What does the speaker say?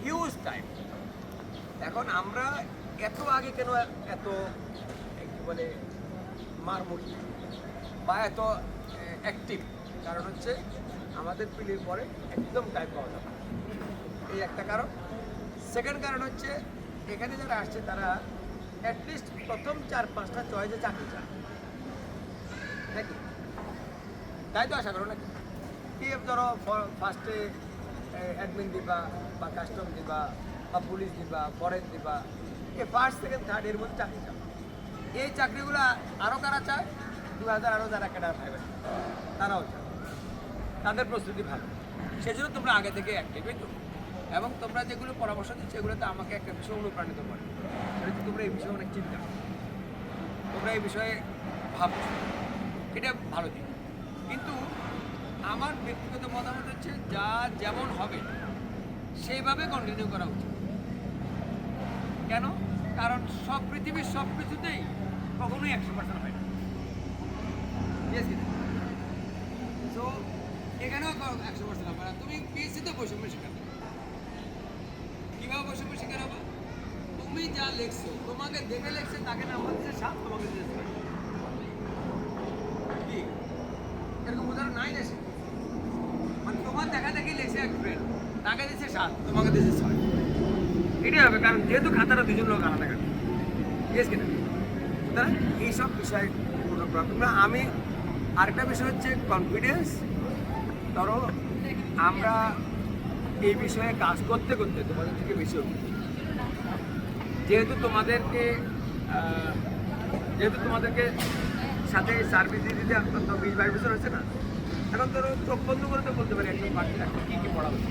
Huge time. এখন আমরা এত আগে কেন এত কি বলে মারমুখী বা এত অ্যাক্টিভ, কারণ হচ্ছে আমাদের পিলির পরে একদম টাইম পাওয়া যাবে, এই একটা কারণ। সেকেন্ড কারণ হচ্ছে এখানে যারা আসছে তারা অ্যাটলিস্ট প্রথম 4-5টা চয়েসে চাকরি চায় নাকি, তাই তো আশা করো নাকি? পিএফ ধরো ফার্স্টে অ্যাডমিন দিবা বা কাস্টম দিবা বা পুলিশ দিবা, ফরেন দিবা, এই ফার্স্ট সেকেন্ড থার্ড এর মধ্যে চাকরি চাও। এই চাকরিগুলো আরও কারা চায়? 2000 আরও যারা ক্যাডার পাইবেন তারাও চায়, তাদের প্রস্তুতি ভালো, সেজন্য তোমরা আগে থেকে অ্যাক্টিভই তো। এবং তোমরা যেগুলো পরামর্শ দিচ্ছ এগুলোতে আমাকে একটা বিষয় অনুপ্রাণিত করে, সেটা হচ্ছে তোমরা এই বিষয়ে অনেক চিন্তা করো, তোমরা এই বিষয়ে ভাবছো, এটা ভালো দিক। কিন্তু আমার ব্যক্তিগত মতামত হচ্ছে যা যেমন হবে সেইভাবে কন্টিনিউ করা উচিত। কেন? কারণ সব পৃথিবীর সব কিছুতেই কখনোই 100% হয় না। তো এখানেও 100% হবে না। তুমি পিএসসিতে বৈষম্য শিকার হবে। কীভাবে বৈষম্য শিকার হবে? তুমি যা লিখছো, তোমাকে দেখে লিখছে, তাকে নাম্বার দিচ্ছে 7, তোমাকে দিচ্ছে 6। কি এরকম উদাহরণ নাই না? মানে তোমার দেখা দেখি লিখছে এক ফ্রেন্ড, তাকে দিচ্ছে 7, তোমাকে দিচ্ছে 6। এটাই হবে, কারণ যেহেতু খাতাটা দুজন লোক আলাদা কাটে, ঠিক আছে কিনা? সুতরাং এইসব বিষয় কোনো প্রবলেম না। আমি আরেকটা বিষয় হচ্ছে কনফিডেন্স। ধরো আমরা এই বিষয়ে কাজ করতে করতে তোমাদের থেকে বেশি অভিজ্ঞ, যেহেতু তোমাদেরকে সাথে সার্ভিস দিয়ে দিতে অন্তত 20-22 বছর হচ্ছে না। এখন ধরো চোখ বন্ধ করে তো বলতে পারি একজন পার্টি কী কী পড়া হচ্ছে।